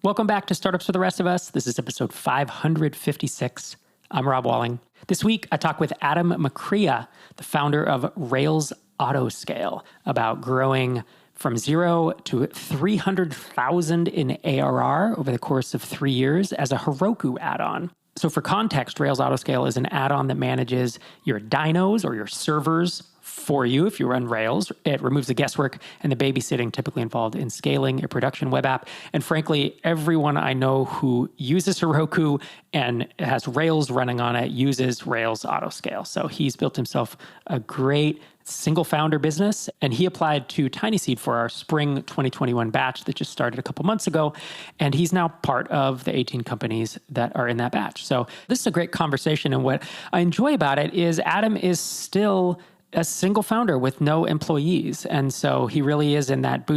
Welcome back to Startups for the Rest of Us. This is episode 556. I'm Rob Walling. This week, I talk with Adam McCrea, the founder of Rails Autoscale, about growing from 0 to 300,000 in ARR over the course of 3 years as a Heroku add-on. So for context, Rails Autoscale is an add-on that manages your dynos or your servers for you if you run Rails. It removes the guesswork and the babysitting typically involved in scaling a production web app. And frankly, everyone I know who uses Heroku and has Rails running on it uses Rails Autoscale. So he's built himself a great single founder business, and he applied to Tinyseed for our spring 2021 batch that just started a couple months ago. And he's now part of the 18 companies that are in that batch. So this is a great conversation. And what I enjoy about it is Adam is still a single founder with no employees. And so he really is in that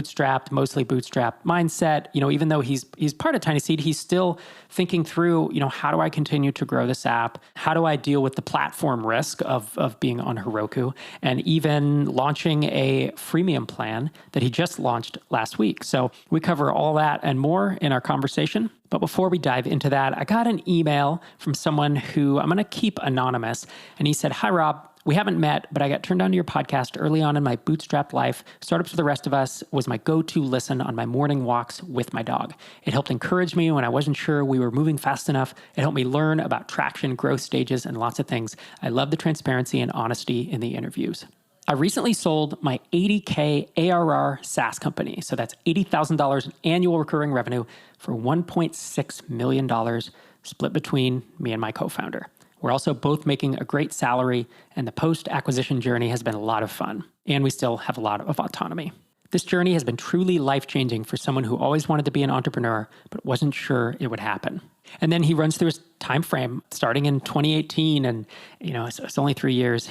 mostly bootstrapped mindset. You know, even though he's part of Tinyseed, he's still thinking through, how do I continue to grow this app? How do I deal with the platform risk of being on Heroku? And even launching a freemium plan that he just launched last week. So we cover all that and more in our conversation. But before we dive into that, I got an email from someone who I'm going to keep anonymous. And he said, "Hi, Rob. We haven't met, but I got turned on to your podcast early on in my bootstrapped life. Startups for the Rest of Us was my go-to listen on my morning walks with my dog. It helped encourage me when I wasn't sure we were moving fast enough. It helped me learn about traction, growth stages, and lots of things. I love the transparency and honesty in the interviews. I recently sold my $80K ARR SaaS company. So that's $80,000 in annual recurring revenue for $1.6 million split between me and my co-founder. We're also both making a great salary, and the post-acquisition journey has been a lot of fun, and we still have a lot of autonomy. This journey has been truly life-changing for someone who always wanted to be an entrepreneur, but wasn't sure it would happen." And then he runs through his time frame starting in 2018, and it's only 3 years.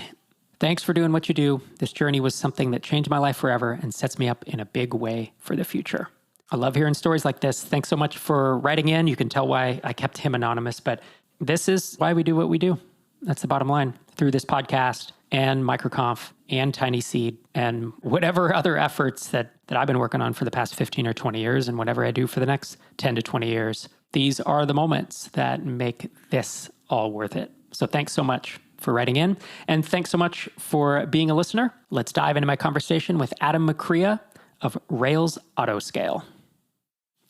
"Thanks for doing what you do. This journey was something that changed my life forever and sets me up in a big way for the future." I love hearing stories like this. Thanks so much for writing in. You can tell why I kept him anonymous, but this is why we do what we do. That's the bottom line. Through this podcast and MicroConf and Tinyseed and whatever other efforts that I've been working on for the past 15 or 20 years and whatever I do for the next 10 to 20 years, these are the moments that make this all worth it. So thanks so much for writing in. And thanks so much for being a listener. Let's dive into my conversation with Adam McCrea of Rails Autoscale.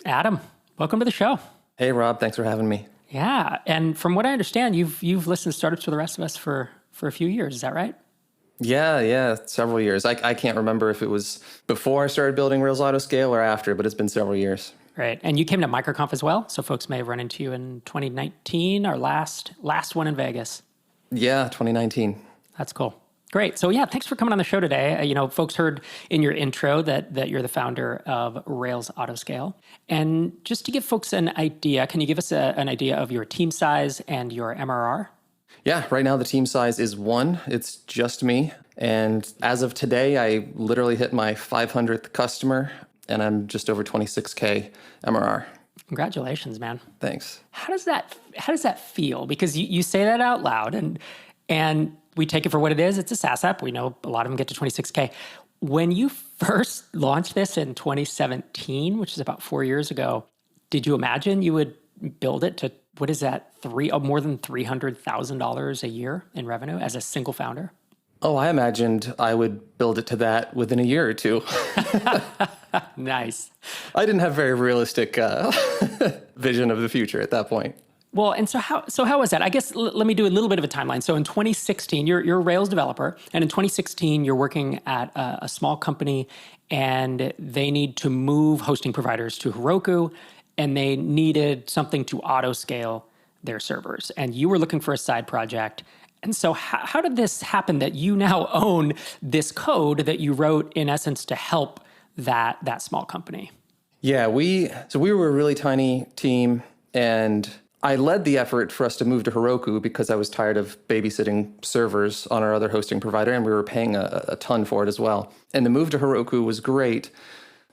Adam, welcome to the show. Hey, Rob. Thanks for having me. Yeah. And from what I understand, you've listened to Startups for the Rest of Us for a few years. Is that right? Yeah, several years. I can't remember if it was before I started building Rails Autoscale or after, but it's been several years. Right. And you came to MicroConf as well. So folks may have run into you in 2019, our last one in Vegas. Yeah, 2019. That's cool. Great. So yeah, thanks for coming on the show today. Folks heard in your intro that you're the founder of Rails Autoscale. And just to give folks an idea, can you give us an idea of your team size and your MRR? Yeah, right now the team size is 1. It's just me. And as of today, I literally hit my 500th customer, and I'm just over 26K MRR. Congratulations, man. Thanks. How does that feel? Because you say that out loud and we take it for what it is. It's a SaaS app. We know a lot of them get to 26K. When you first launched this in 2017, which is about 4 years ago, did you imagine you would build it to, what is that, more than $300,000 a year in revenue as a single founder? Oh, I imagined I would build it to that within a year or two. Nice. I didn't have very realistic vision of the future at that point. Well, and so how was that? I guess let me do a little bit of a timeline. So in 2016, you're a Rails developer, and in 2016, you're working at a small company, and they need to move hosting providers to Heroku, and they needed something to autoscale their servers. And you were looking for a side project. And so how did this happen that you now own this code that you wrote, in essence, to help that small company? Yeah, we were a really tiny team, and I led the effort for us to move to Heroku because I was tired of babysitting servers on our other hosting provider, and we were paying a ton for it as well. And the move to Heroku was great.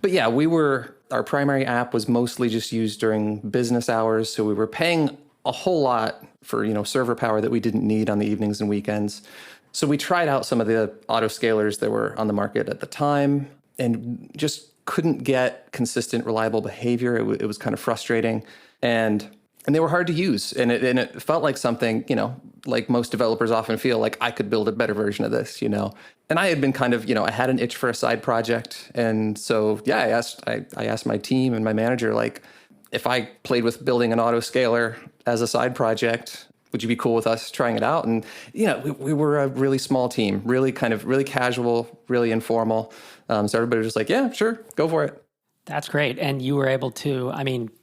But yeah, our primary app was mostly just used during business hours, so we were paying a whole lot for, server power that we didn't need on the evenings and weekends. So we tried out some of the autoscalers that were on the market at the time and just couldn't get consistent, reliable behavior. It was kind of frustrating. And they were hard to use. And it felt like something, like most developers often feel like I could build a better version of this, And I had been kind of, I had an itch for a side project. And so, yeah, I asked my team and my manager, like, if I played with building an autoscaler as a side project, would you be cool with us trying it out? And, we were a really small team, really casual, really informal. So everybody was just like, yeah, sure, go for it. That's great. And you were able to,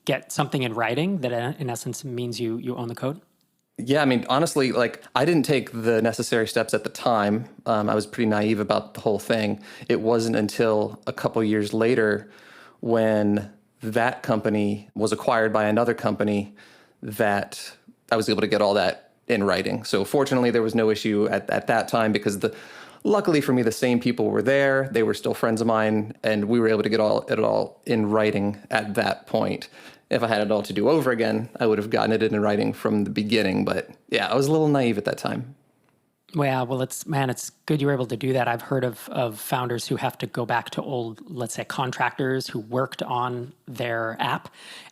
get something in writing that in essence means you own the code? Yeah, honestly, I didn't take the necessary steps at the time. I was pretty naive about the whole thing. It wasn't until a couple years later when that company was acquired by another company that I was able to get all that in writing. So fortunately, there was no issue at that time because luckily for me, the same people were there. They were still friends of mine, and we were able to get it all in writing at that point. If I had it all to do over again, I would have gotten it in writing from the beginning. But yeah, I was a little naive at that time. Well, it's good you were able to do that. I've heard of founders who have to go back to old, let's say, contractors who worked on their app,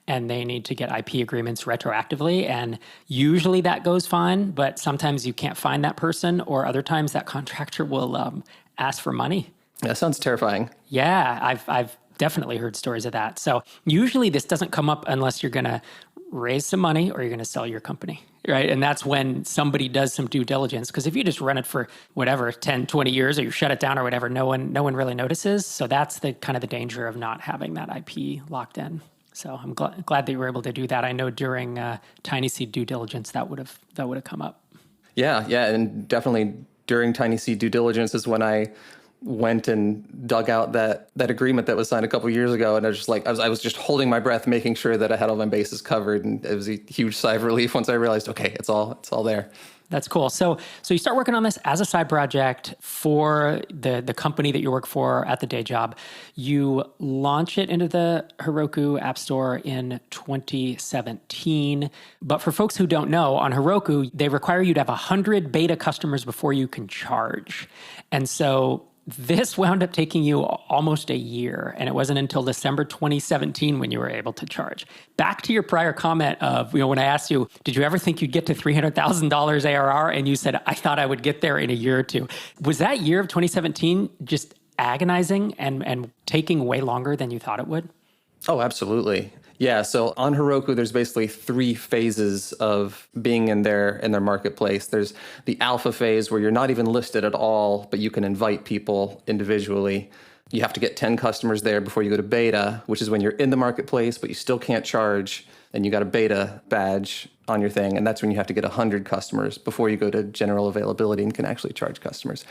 and they need to get IP agreements retroactively. And usually that goes fine, but sometimes you can't find that person, or other times that contractor will ask for money. That sounds terrifying. Yeah, I've definitely heard stories of that. So usually this doesn't come up unless you're going to raise some money or you're going to sell your company, right? And that's when somebody does some due diligence. Because if you just run it for 10, 20 years, or you shut it down or whatever, no one really notices. So that's the kind of the danger of not having that IP locked in. So I'm glad that you were able to do that. I know during Tinyseed due diligence that would have come up. Yeah, and definitely during Tinyseed due diligence is when I went and dug out that agreement that was signed a couple of years ago, and I was just I was just holding my breath, making sure that I had all my bases covered, and it was a huge sigh of relief once I realized, okay, it's all there. That's cool. So you start working on this as a side project for the company that you work for at the day job. You launch it into the Heroku App Store in 2017. But for folks who don't know, on Heroku, they require you to have 100 beta customers before you can charge. And so this wound up taking you almost a year, and it wasn't until December 2017 when you were able to charge. Back to your prior comment of, when I asked you, did you ever think you'd get to $300,000 ARR? And you said, I thought I would get there in a year or two. Was that year of 2017 just agonizing and taking way longer than you thought it would? Oh, absolutely. Yeah, so on Heroku, there's basically 3 phases of being in their marketplace. There's the alpha phase where you're not even listed at all, but you can invite people individually. You have to get 10 customers there before you go to beta, which is when you're in the marketplace, but you still can't charge, and you got a beta badge on your thing, and that's when you have to get 100 customers before you go to general availability and can actually charge customers.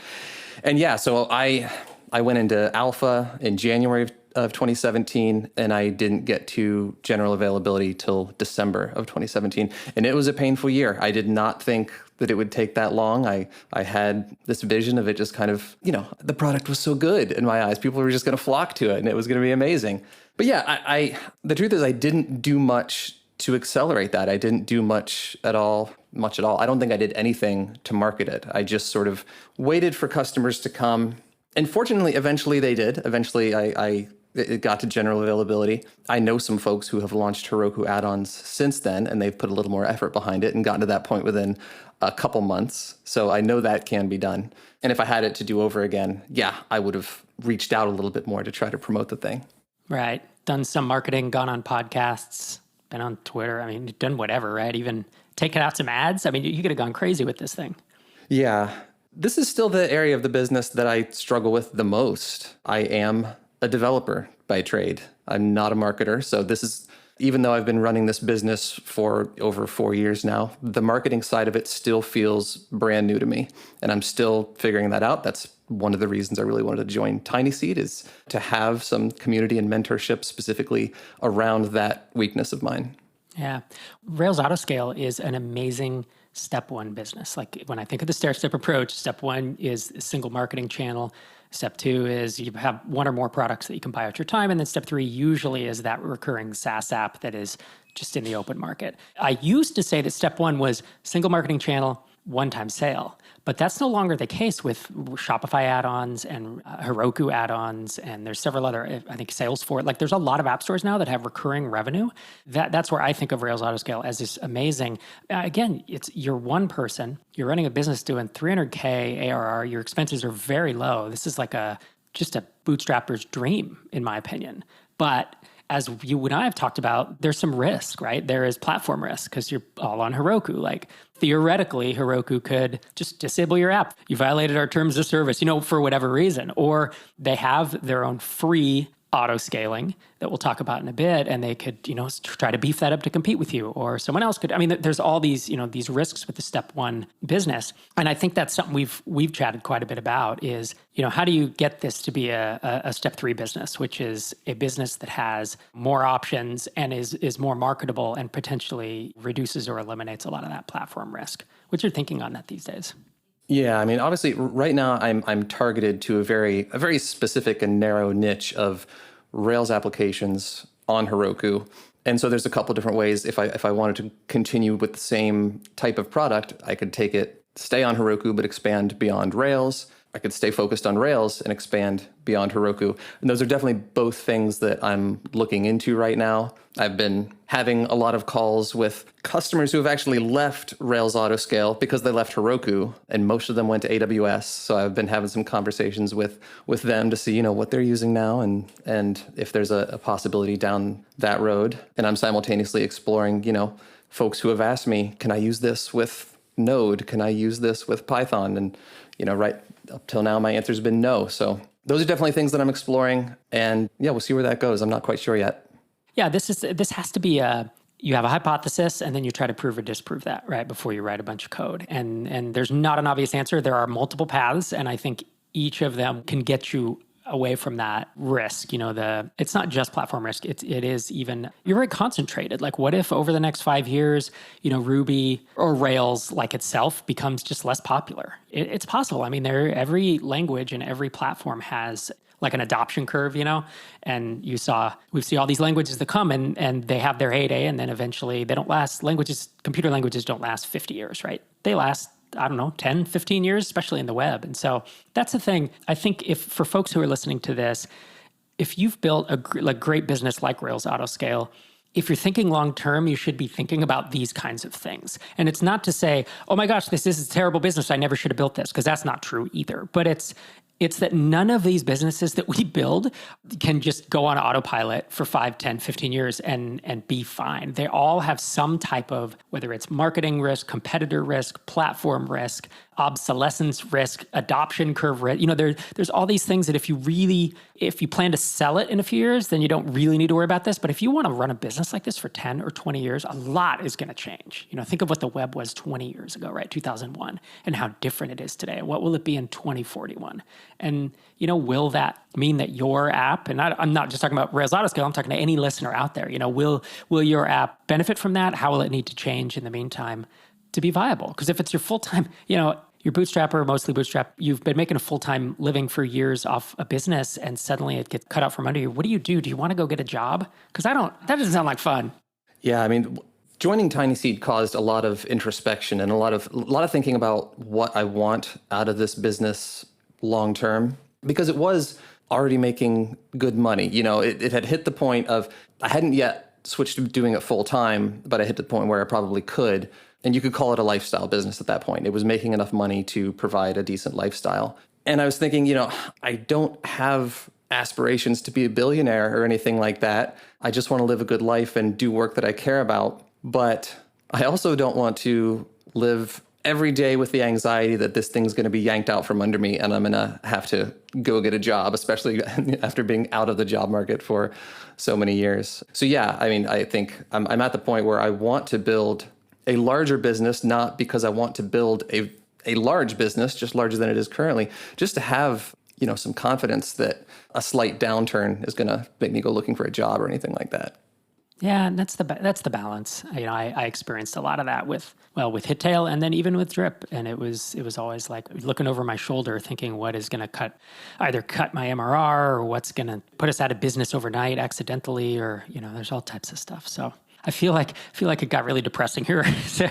And yeah, so I went into alpha in January of 2017, and I didn't get to general availability till December of 2017. And it was a painful year. I did not think that it would take that long. I had this vision of it just kind of, the product was so good in my eyes. People were just going to flock to it, and it was going to be amazing. But yeah, the truth is I didn't do much to accelerate that. I didn't do much at all. I don't think I did anything to market it. I just sort of waited for customers to come. And fortunately, eventually they did. Eventually, it got to general availability. I know some folks who have launched Heroku add-ons since then, and they've put a little more effort behind it and gotten to that point within a couple months. So I know that can be done. And if I had it to do over again, yeah, I would have reached out a little bit more to try to promote the thing. Right. Done some marketing, gone on podcasts, been on Twitter. Done whatever, right? Even taken out some ads. You could have gone crazy with this thing. Yeah. This is still the area of the business that I struggle with the most. I am a developer by trade. I'm not a marketer. So this is, even though I've been running this business for over 4 years now, the marketing side of it still feels brand new to me. And I'm still figuring that out. That's one of the reasons I really wanted to join Tinyseed, is to have some community and mentorship specifically around that weakness of mine. Yeah. Rails Autoscale is an amazing step one business. Like when I think of the stair-step approach, step one is a single marketing channel. Step two is you have one or more products that you can buy out your time. And then step three usually is that recurring SaaS app that is just in the open market. I used to say that step one was single marketing channel, one-time sale. But that's no longer the case with Shopify add-ons and Heroku add-ons, and there's several other, I think Salesforce. Like there's a lot of app stores now that have recurring revenue. That's where I think of Rails Autoscale as this amazing. Again, you're one person, you're running a business doing 300K ARR, your expenses are very low. This is like just a bootstrapper's dream, in my opinion. But as you and I have talked about, there's some risk, right? There is platform risk because you're all on Heroku. Like theoretically, Heroku could just disable your app. You violated our terms of service, for whatever reason. Or they have their own free auto scaling that we'll talk about in a bit, and they could, try to beef that up to compete with you, or someone else could. I mean, there's all these, these risks with the step one business, and I think that's something we've chatted quite a bit about. Is how do you get this to be a step three business, which is a business that has more options and is more marketable and potentially reduces or eliminates a lot of that platform risk. What's your thinking on that these days? Yeah, I mean, obviously, right now I'm targeted to a very specific and narrow niche of Rails applications on Heroku, and so there's a couple different ways. If I wanted to continue with the same type of product, I could stay on Heroku but expand beyond Rails. I could stay focused on Rails and expand beyond Heroku. And those are definitely both things that I'm looking into right now. I've been having a lot of calls with customers who have actually left Rails Autoscale because they left Heroku, and most of them went to AWS. So I've been having some conversations with them to see, what they're using now and if there's a possibility down that road. And I'm simultaneously exploring, folks who have asked me, can I use this with Node? Can I use this with Python? And, right up till now, my answer's been no. So those are definitely things that I'm exploring. And yeah, we'll see where that goes. I'm not quite sure yet. Yeah, this has to be you have a hypothesis and then you try to prove or disprove that, right, before you write a bunch of code. And there's not an obvious answer. There are multiple paths, and I think each of them can get you away from that risk. It's not just platform risk. It is even, you're very concentrated. Like what if over the next 5 years, Ruby or Rails like itself becomes just less popular? It's possible. I mean, every language and every platform has like an adoption curve, and we see all these languages that come and they have their heyday, and then eventually they don't last. Computer languages don't last 50 years, right? They last, I don't know, 10, 15 years, especially in the web. And so that's the thing. I think for folks who are listening to this, if you've built a great business like Rails Autoscale, if you're thinking long-term, you should be thinking about these kinds of things. And it's not to say, oh my gosh, this is a terrible business, I never should have built this, because that's not true either. But it's that none of these businesses that we build can just go on autopilot for 5, 10, 15 years and be fine. They all have some type of, whether it's marketing risk, competitor risk, platform risk, obsolescence risk, adoption curve risk. There's all these things that if you plan to sell it in a few years, then you don't really need to worry about this. But if you want to run a business like this for 10 or 20 years, a lot is going to change. Think of what the web was 20 years ago, right? 2001, and how different it is today. And what will it be in 2041? And, will that mean that your app, and I'm not just talking about Rails Autoscale, I'm talking to any listener out there, will your app benefit from that? How will it need to change in the meantime to be viable? Because if it's your full-time, you're bootstrapper, mostly bootstrap, you've been making a full-time living for years off a business, and suddenly it gets cut out from under you. What do you do? Do you want to go get a job? Because that doesn't sound like fun. Yeah, I mean, joining Tinyseed caused a lot of introspection and a lot of thinking about what I want out of this business long term, because it was already making good money. It had hit the point of, I hadn't yet switched to doing it full time, but I hit the point where I probably could. And you could call it a lifestyle business at that point. It was making enough money to provide a decent lifestyle. And I was thinking, I don't have aspirations to be a billionaire or anything like that. I just want to live a good life and do work that I care about. But I also don't want to live every day with the anxiety that this thing's going to be yanked out from under me and I'm going to have to go get a job, especially after being out of the job market for so many years. So yeah, I mean, I think I'm at the point where I want to build a larger business, not because I want to build a large business, just larger than it is currently, just to have, some confidence that a slight downturn is going to make me go looking for a job or anything like that. Yeah, and that's the balance. I experienced a lot of that with Hittail and then even with Drip, and it was always like looking over my shoulder, thinking what is going to either cut my MRR or what's going to put us out of business overnight accidentally, or there's all types of stuff. So I feel like it got really depressing here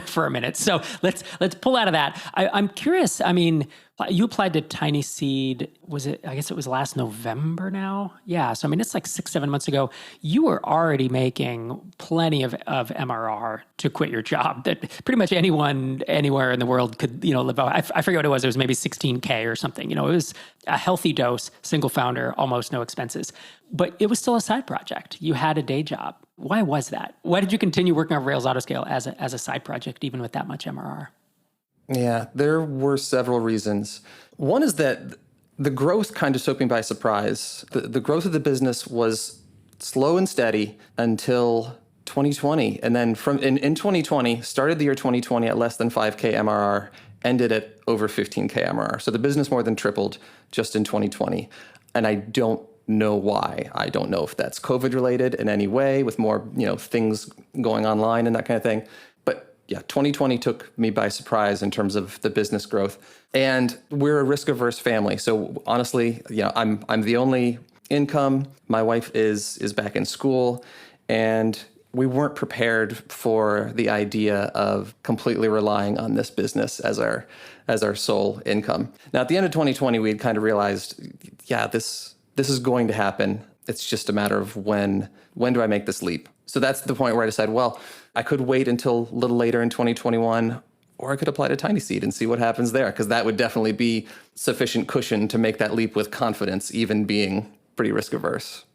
for a minute. So let's pull out of that. I'm curious. I mean, you applied to Tinyseed. Was it? I guess it was last November now. Yeah. So I mean, it's like 6-7 months ago. You were already making plenty of MRR to quit your job. That pretty much anyone anywhere in the world could live out. I forget what it was. It was maybe $16K or something. It was a healthy dose, single founder, almost no expenses. But it was still a side project. You had a day job. Why was that? Why did you continue working on Rails Autoscale as a side project, even with that much MRR? Yeah, there were several reasons. One is that the growth kind of took me by surprise. The growth of the business was slow and steady until 2020. And then in 2020, started the year 2020 at less than 5K MRR, ended at over 15K MRR. So the business more than tripled just in 2020. And I don't know why. I don't know if that's COVID related in any way with more, things going online and that kind of thing. But yeah, 2020 took me by surprise in terms of the business growth. And we're a risk averse family. So honestly, I'm the only income. My wife is back in school, and we weren't prepared for the idea of completely relying on this business as our sole income. Now, at the end of 2020, we had kind of realized, this is going to happen. It's just a matter of when do I make this leap? So that's the point where I decided, well, I could wait until a little later in 2021, or I could apply to Tinyseed and see what happens there, because that would definitely be sufficient cushion to make that leap with confidence, even being pretty risk averse.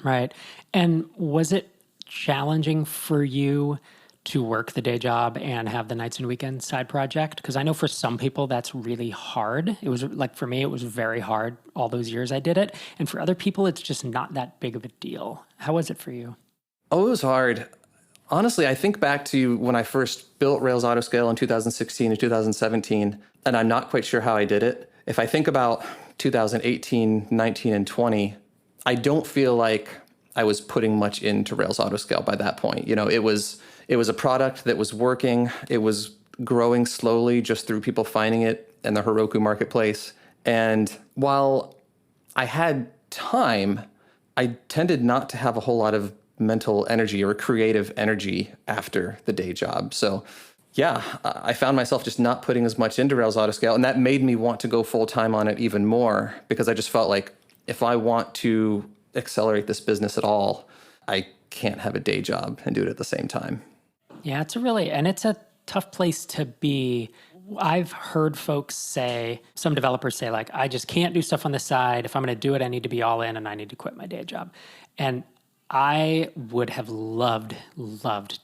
Right. And was it challenging for you to work the day job and have the nights and weekends side project? Because I know for some people that's really hard. It was like, for me, it was very hard all those years I did it. And for other people, it's just not that big of a deal. How was it for you? Oh, it was hard. Honestly, I think back to when I first built Rails Autoscale in 2016 and 2017, and I'm not quite sure how I did it. If I think about 2018, 19, and 20, I don't feel like I was putting much into Rails Autoscale by that point. It was a product that was working. It was growing slowly just through people finding it in the Heroku marketplace. And while I had time, I tended not to have a whole lot of mental energy or creative energy after the day job. So yeah, I found myself just not putting as much into Rails Autoscale, and that made me want to go full time on it even more, because I just felt like if I want to accelerate this business at all, I can't have a day job and do it at the same time. Yeah, it's a tough place to be. I've heard folks say, some developers say, like, I just can't do stuff on the side. If I'm going to do it, I need to be all in and I need to quit my day job. And I would have loved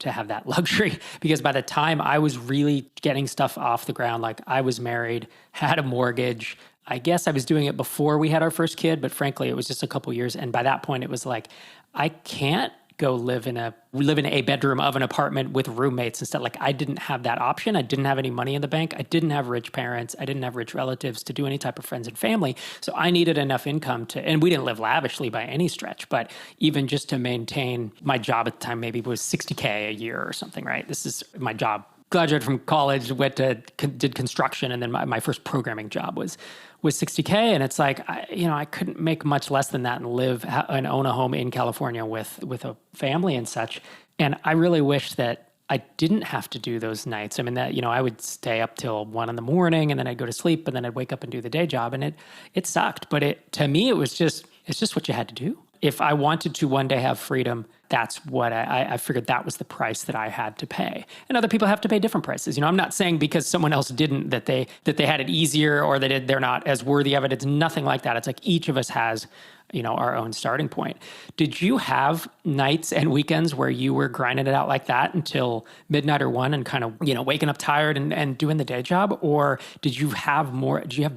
to have that luxury, because by the time I was really getting stuff off the ground, like I was married, had a mortgage. I guess I was doing it before we had our first kid, but frankly, it was just a couple years. And by that point, it was like, I can't go live in a bedroom of an apartment with roommates instead. Like, I didn't have that option. I didn't have any money in the bank. I didn't have rich parents. I didn't have rich relatives to do any type of friends and family. So I needed enough income and we didn't live lavishly by any stretch, but even just to maintain my job at the time, maybe was $60K a year or something, right? This is my job. Graduated from college, did construction, and then my first programming job was $60K, and it's like I couldn't make much less than that and live and own a home in California with a family and such. And I really wish that I didn't have to do those nights. I mean, that I would stay up till 1 a.m, and then I'd go to sleep, and then I'd wake up and do the day job, and it sucked. But to me, it's just what you had to do. If I wanted to one day have freedom, that's what I figured that was the price that I had to pay. And other people have to pay different prices. I'm not saying because someone else didn't that they had it easier or that they're not as worthy of it. It's nothing like that. It's like each of us has, our own starting point. Did you have nights and weekends where you were grinding it out like that until midnight or 1 and kind of, waking up tired and doing the day job? Or did you have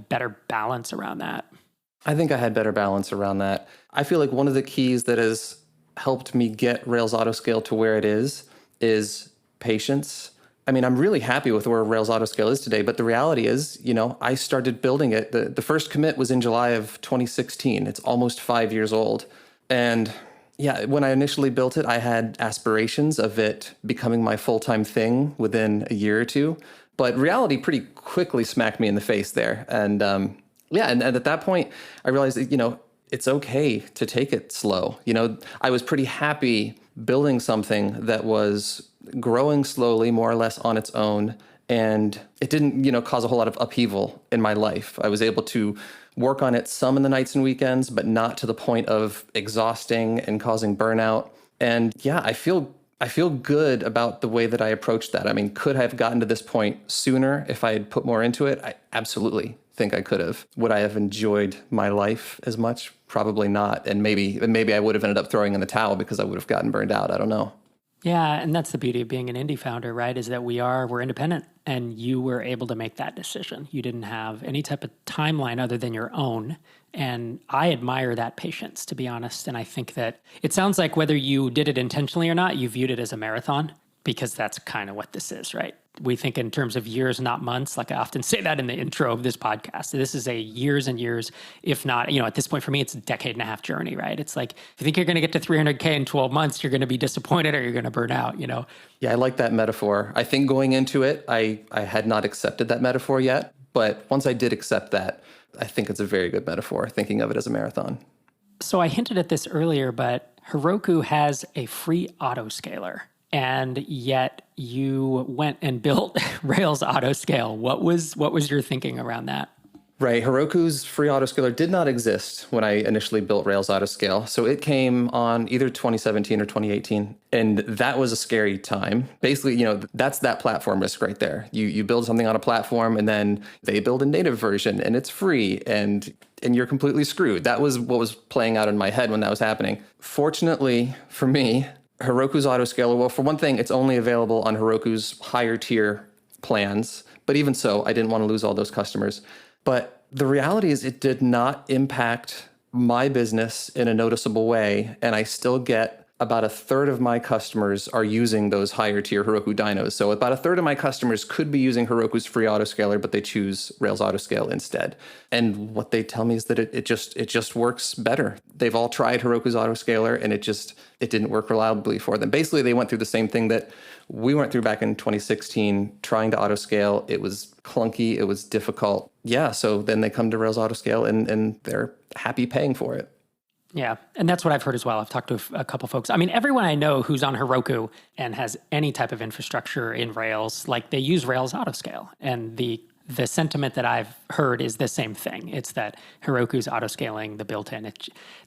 better balance around that? I think I had better balance around that. I feel like one of the keys that has helped me get Rails Autoscale to where it is patience. I mean, I'm really happy with where Rails Autoscale is today, but the reality is, I started building it. The first commit was in July of 2016. It's almost 5 years old. And yeah, when I initially built it, I had aspirations of it becoming my full-time thing within a year or two. But reality pretty quickly smacked me in the face there. And and at that point, I realized that, it's okay to take it slow. I was pretty happy building something that was growing slowly, more or less on its own. And it didn't, cause a whole lot of upheaval in my life. I was able to work on it some in the nights and weekends, but not to the point of exhausting and causing burnout. And yeah, I feel good about the way that I approached that. I mean, could I have gotten to this point sooner if I had put more into it? I absolutely think I could have. Would I have enjoyed my life as much? Probably not. And maybe I would have ended up throwing in the towel because I would have gotten burned out. I don't know. Yeah, and that's the beauty of being an indie founder, right? Is that we're independent, and you were able to make that decision. You didn't have any type of timeline other than your own. And I admire that patience, to be honest. And I think that it sounds like whether you did it intentionally or not, you viewed it as a marathon, because that's kind of what this is, right? We think in terms of years, not months. Like I often say that in the intro of this podcast. This is a years and years, if not, at this point for me, it's a decade and a half journey, right? It's like, if you think you're going to get to 300K in 12 months, you're going to be disappointed or you're going to burn out, Yeah, I like that metaphor. I think going into it, I had not accepted that metaphor yet. But once I did accept that, I think it's a very good metaphor, thinking of it as a marathon. So I hinted at this earlier, but Heroku has a free autoscaler. And yet you went and built Rails Autoscale. What was your thinking around that? Right. Heroku's free autoscaler did not exist when I initially built Rails Autoscale. So it came on either 2017 or 2018. And that was a scary time. Basically, that's that platform risk right there. You build something on a platform and then they build a native version and it's free and you're completely screwed. That was what was playing out in my head when that was happening. Fortunately for me, Heroku's Autoscaler, well, for one thing, it's only available on Heroku's higher tier plans. But even so, I didn't want to lose all those customers. But the reality is it did not impact my business in a noticeable way. And I still get about a third of my customers are using those higher tier Heroku dynos. So about a third of my customers could be using Heroku's free autoscaler, but they choose Rails Autoscale instead. And what they tell me is that it just works better. They've all tried Heroku's autoscaler and it didn't work reliably for them. Basically, they went through the same thing that we went through back in 2016, trying to autoscale. It was clunky. It was difficult. Yeah. So then they come to Rails Autoscale and they're happy paying for it. Yeah, and that's what I've heard as well. I've talked to a couple folks. I mean, everyone I know who's on Heroku and has any type of infrastructure in Rails, like they use Rails Autoscale. And the sentiment that I've heard is the same thing. It's that Heroku's autoscaling the built-in.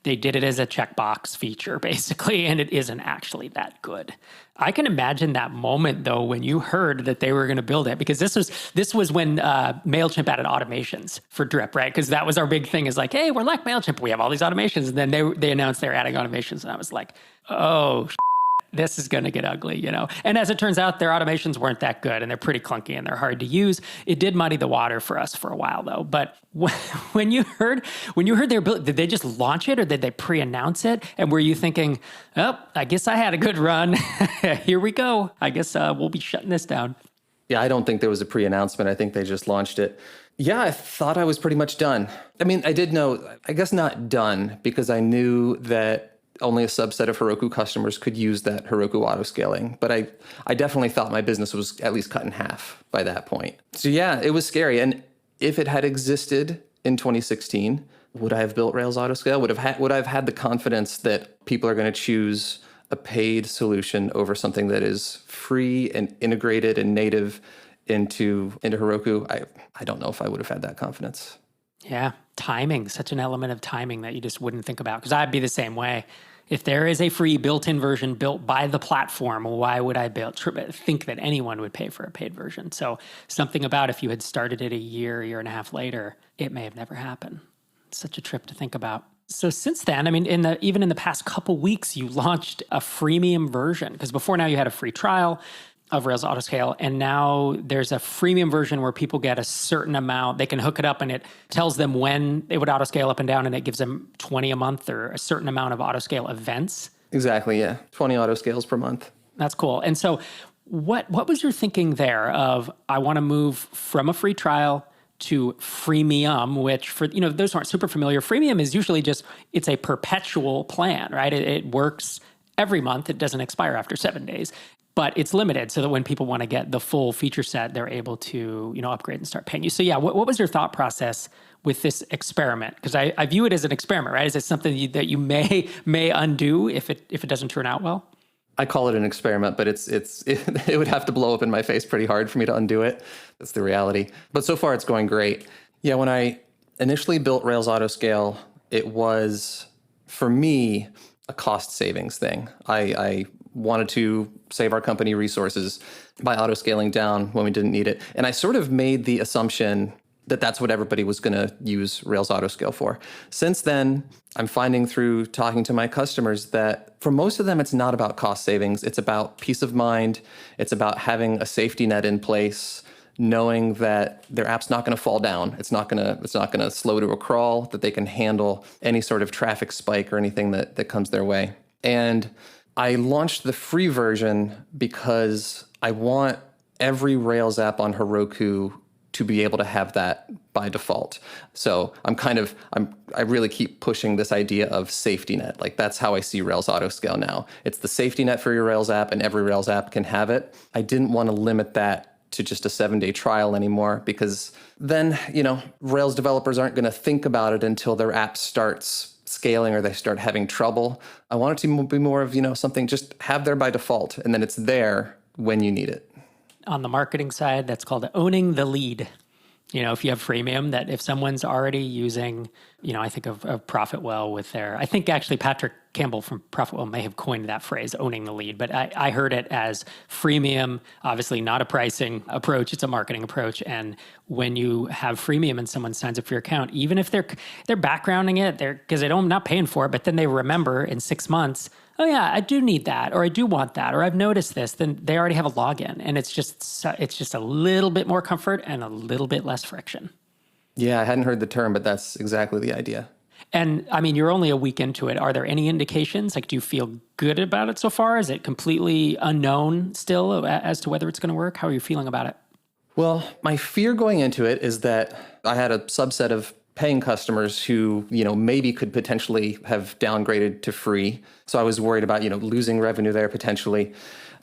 They did it as a checkbox feature, basically, and it isn't actually that good. I can imagine that moment, though, when you heard that they were going to build it, because this was when MailChimp added automations for Drip, right? Because that was our big thing is like, hey, we're like MailChimp. We have all these automations. And then they announced they're adding automations. And I was like, oh, this is going to get ugly, And as it turns out, their automations weren't that good and they're pretty clunky and they're hard to use. It did muddy the water for us for a while, though. But when you heard their build, did they just launch it or did they pre-announce it? And were you thinking, oh, I guess I had a good run. Here we go. I guess we'll be shutting this down. Yeah, I don't think there was a pre-announcement. I think they just launched it. Yeah, I thought I was pretty much done. I mean, I did know, I guess not done, because I knew that only a subset of Heroku customers could use that Heroku autoscaling. But I definitely thought my business was at least cut in half by that point. So yeah, it was scary. And if it had existed in 2016, would I have built Rails Autoscale? Would I have had the confidence that people are going to choose a paid solution over something that is free and integrated and native into Heroku? I don't know if I would have had that confidence. Yeah, timing, such an element of timing that you just wouldn't think about. Because I'd be the same way. If there is a free built-in version built by the platform, why would I think that anyone would pay for a paid version? So something about if you had started it a year and a half later, it may have never happened. Such a trip to think about. So since then, I mean, even in the past couple weeks, you launched a freemium version. Because before now you had a free trial of Rails Autoscale, and now there's a freemium version where people get a certain amount. They can hook it up and it tells them when they would autoscale up and down, and it gives them 20 a month or a certain amount of autoscale events. Exactly, yeah. 20 autoscales per month. That's cool. And so what was your thinking there of, I want to move from a free trial to freemium, which for those who aren't super familiar, freemium is usually it's a perpetual plan, right? It works every month. It doesn't expire after 7 days. But it's limited so that when people want to get the full feature set, they're able to, upgrade and start paying you. So yeah, what was your thought process with this experiment? Because I view it as an experiment, right? Is it something that you may undo if it doesn't turn out well? I call it an experiment, but it would have to blow up in my face pretty hard for me to undo it. That's the reality. But so far, it's going great. Yeah, when I initially built Rails Autoscale, it was, for me, a cost savings thing. I wanted to save our company resources by autoscaling down when we didn't need it. And I sort of made the assumption that that's what everybody was going to use Rails Autoscale for. Since then, I'm finding through talking to my customers that for most of them, it's not about cost savings. It's about peace of mind. It's about having a safety net in place, knowing that their app's not going to fall down. It's not going to slow to a crawl, that they can handle any sort of traffic spike or anything that comes their way. And I launched the free version because I want every Rails app on Heroku to be able to have that by default. So I really keep pushing this idea of safety net. Like, that's how I see Rails Autoscale now. It's the safety net for your Rails app, and every Rails app can have it. I didn't want to limit that to just a 7-day trial anymore, because then, Rails developers aren't going to think about it until their app starts scaling or they start having trouble. I want it to be more of, something just have there by default, and then it's there when you need it. On the marketing side, that's called owning the lead. If you have freemium, that if someone's already using, I think of Profitwell with I think actually Patrick Campbell from Profitwell may have coined that phrase, owning the lead, but I heard it as freemium, obviously not a pricing approach, it's a marketing approach. And when you have freemium and someone signs up for your account, even if they're backgrounding it, because I'm not paying for it, but then they remember in 6 months, oh yeah, I do need that, or I do want that, or I've noticed this, then they already have a login. And it's just a little bit more comfort and a little bit less friction. Yeah, I hadn't heard the term, but that's exactly the idea. And I mean, you're only a week into it. Are there any indications? Like, do you feel good about it so far? Is it completely unknown still as to whether it's going to work? How are you feeling about it? Well, my fear going into it is that I had a subset of paying customers who, maybe could potentially have downgraded to free. So I was worried about, losing revenue there potentially.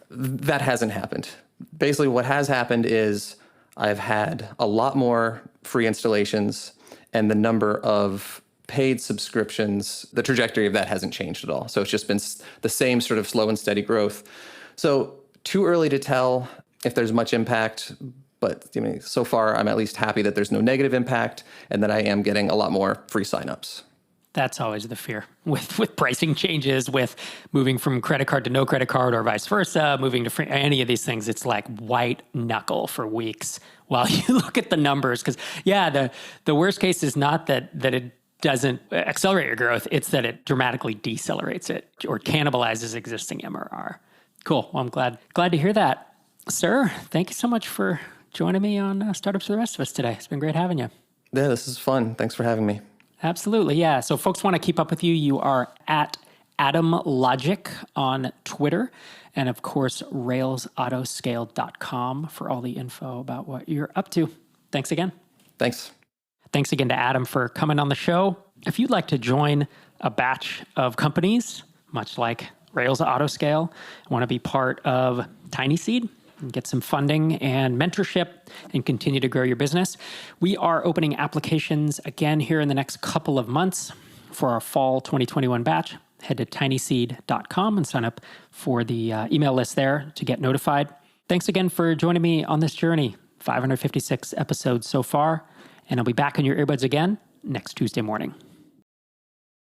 That hasn't happened. Basically, what has happened is I've had a lot more free installations, and the number of paid subscriptions, the trajectory of that hasn't changed at all. So it's just been the same sort of slow and steady growth. So too early to tell if there's much impact. But so far, I'm at least happy that there's no negative impact and that I am getting a lot more free signups. That's always the fear with pricing changes, with moving from credit card to no credit card or vice versa, moving to free, any of these things. It's like white knuckle for weeks while you look at the numbers. Because, the worst case is not that it doesn't accelerate your growth. It's that it dramatically decelerates it or cannibalizes existing MRR. Cool. Well, I'm glad to hear that. Sir, thank you so much for joining me on Startups for the Rest of Us today. It's been great having you. Yeah, this is fun. Thanks for having me. Absolutely, yeah. So folks want to keep up with you. You are at AdamLogic on Twitter. And of course, RailsAutoscale.com for all the info about what you're up to. Thanks again. Thanks. Thanks again to Adam for coming on the show. If you'd like to join a batch of companies, much like Rails Autoscale, want to be part of Tinyseed, and get some funding and mentorship and continue to grow your business, we are opening applications again here in the next couple of months for our fall 2021 batch. Head to tinyseed.com and sign up for the email list there to get notified. Thanks again for joining me on this journey. 556 episodes so far, and I'll be back in your earbuds again next Tuesday morning.